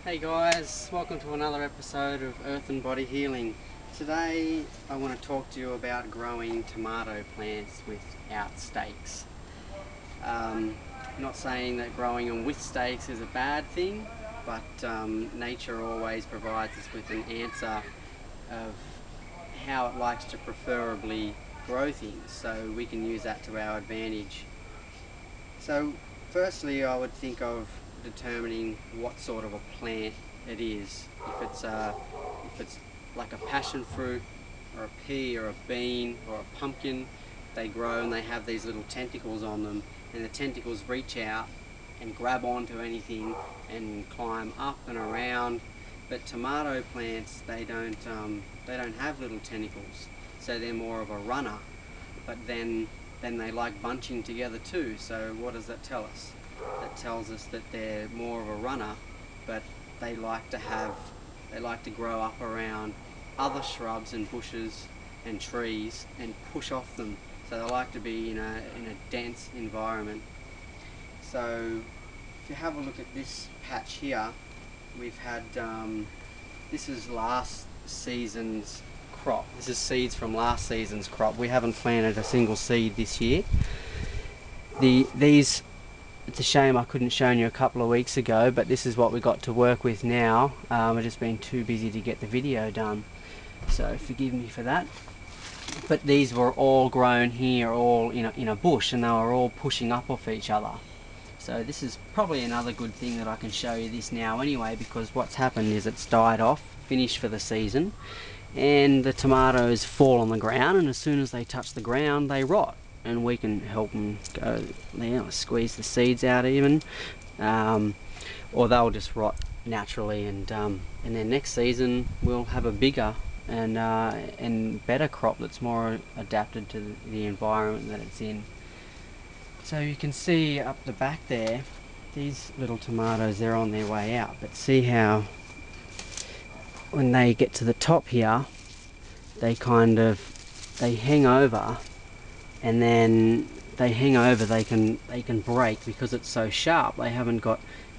Hey guys, welcome to another episode of Earth and Body Healing. Today I want to talk to you about growing tomato plants without stakes. Not saying that growing them with stakes is a bad thing, but nature always provides us with an answer of how it likes to preferably grow things, so we can use that to our advantage. So firstly I would think of determining what sort of a plant it is. If it's like a passion fruit or a pea or a bean or a pumpkin, they grow and they have these little tentacles on them, and the tentacles reach out and grab onto anything and climb up and around. But tomato plants, they don't have little tentacles, so they're more of a runner. But then they like bunching together too. So what does that tell us? That tells us that they're more of a runner, but they like to grow up around other shrubs and bushes and trees and push off them. So they like to be in a dense environment. So if you have a look at this patch here, we've had this is last season's crop. This is seeds from last season's crop. We haven't planted a single seed this year. These, it's a shame I couldn't show you a couple of weeks ago, but this is what we got to work with now. I've just been too busy to get the video done, so forgive me for that. But these were all grown here, all in a bush, and they were all pushing up off each other. So this is probably another good thing that I can show you this now anyway, because what's happened is it's died off, finished for the season, and the tomatoes fall on the ground, and as soon as they touch the ground they rot, and we can help them go, squeeze the seeds out even, or they'll just rot naturally, and then next season we'll have a bigger and better crop that's more adapted to the environment that it's in. So you can see up the back there, these little tomatoes, they're on their way out, but see how when they get to the top here, they hang over, and then they can break because it's so sharp.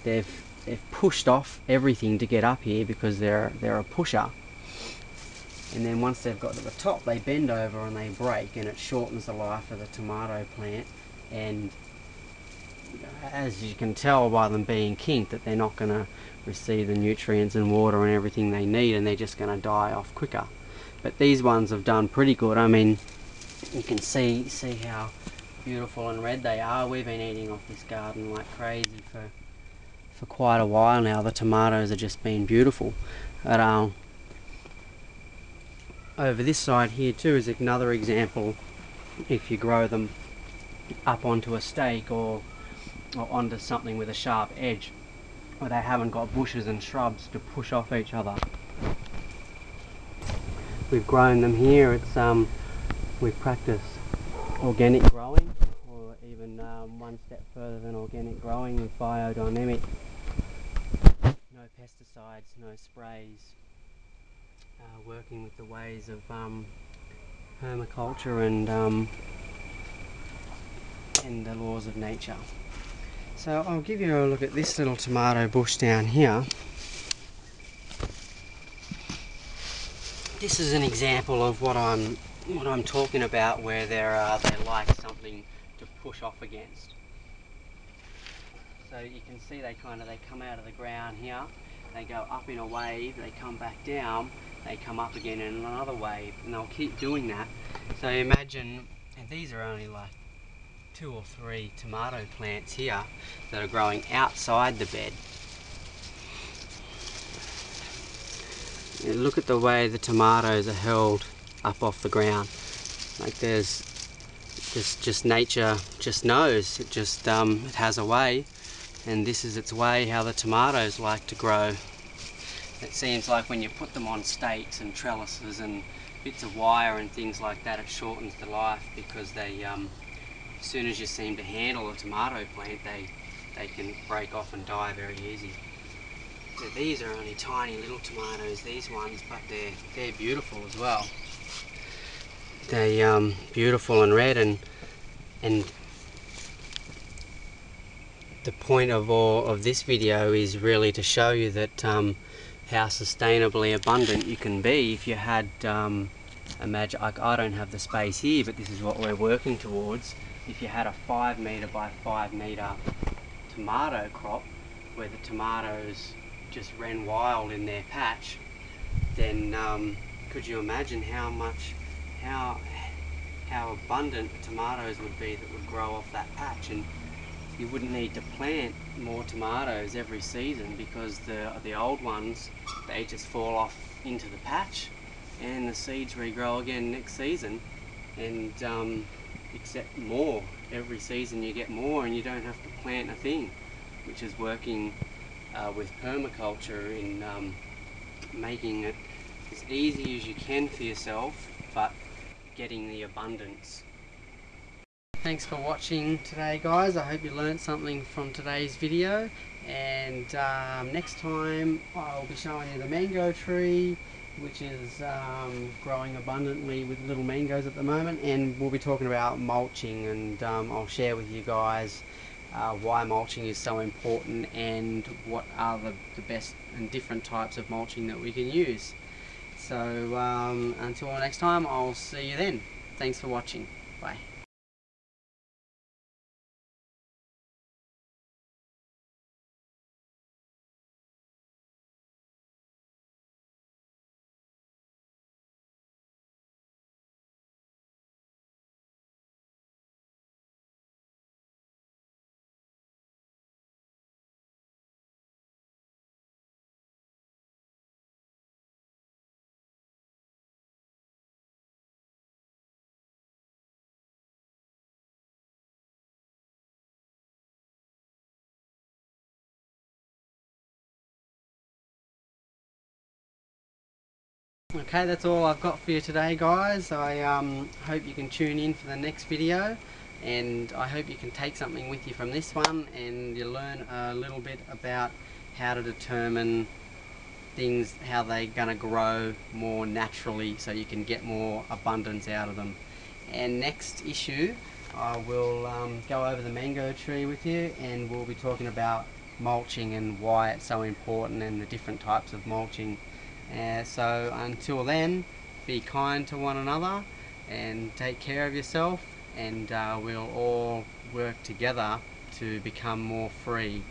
They've pushed off everything to get up here because they're a pusher. And then once they've got to the top, they bend over and they break, and it shortens the life of the tomato plant. And as you can tell by them being kinked, that they're not going to receive the nutrients and water and everything they need, and they're just going to die off quicker. But these ones have done pretty good. I mean, you can see how beautiful and red they are. We've been eating off this garden like crazy for quite a while now. The tomatoes have just been beautiful. But over this side here too is another example. If you grow them up onto a stake or onto something with a sharp edge, where they haven't got bushes and shrubs to push off each other. We've grown them here. We've practiced organic growing, or even one step further than organic growing, with biodynamic. No pesticides, no sprays. Working with the ways of permaculture and the laws of nature. So I'll give you a look at this little tomato bush down here. This is an example of what I'm talking about, where they like something to push off against. So you can see they come out of the ground here, they go up in a wave, they come back down, they come up again in another wave, and they'll keep doing that. So imagine, and these are only like 2 or 3 tomato plants here that are growing outside the bed. And look at the way the tomatoes are held up off the ground. Like there's just nature just knows. It has a way, and this is its way how the tomatoes like to grow. It seems like when you put them on stakes and trellises and bits of wire and things like that, it shortens the life, because they as soon as you seem to handle a tomato plant, they can break off and die very easy. So these are only tiny little tomatoes, these ones, but they're beautiful as well. They're beautiful and red, and the point of all of this video is really to show you that how sustainably abundant you can be if you had imagine, I don't have the space here, but this is what we're working towards. If you had a 5 metre by 5 metre tomato crop where the tomatoes just ran wild in their patch, then could you imagine how abundant tomatoes would be that would grow off that patch? And you wouldn't need to plant more tomatoes every season, because the old ones, they just fall off into the patch and the seeds regrow again next season, and except more. Every season you get more and you don't have to plant a thing, which is working with permaculture in making it as easy as you can for yourself, but getting the abundance. Thanks for watching today, guys. I hope you learned something from today's video, and next time I'll be showing you the mango tree, which is growing abundantly with little mangoes at the moment, and we'll be talking about mulching, and I'll share with you guys why mulching is so important and what are the best and different types of mulching that we can use. So until next time, I'll see you then. Thanks for watching. Bye. Okay, that's all I've got for you today, guys. I hope you can tune in for the next video, and I hope you can take something with you from this one and you learn a little bit about how to determine things, how they're going to grow more naturally so you can get more abundance out of them. And next issue, I will go over the mango tree with you, and we'll be talking about mulching and why it's so important and the different types of mulching. So until then, be kind to one another and take care of yourself, and we'll all work together to become more free.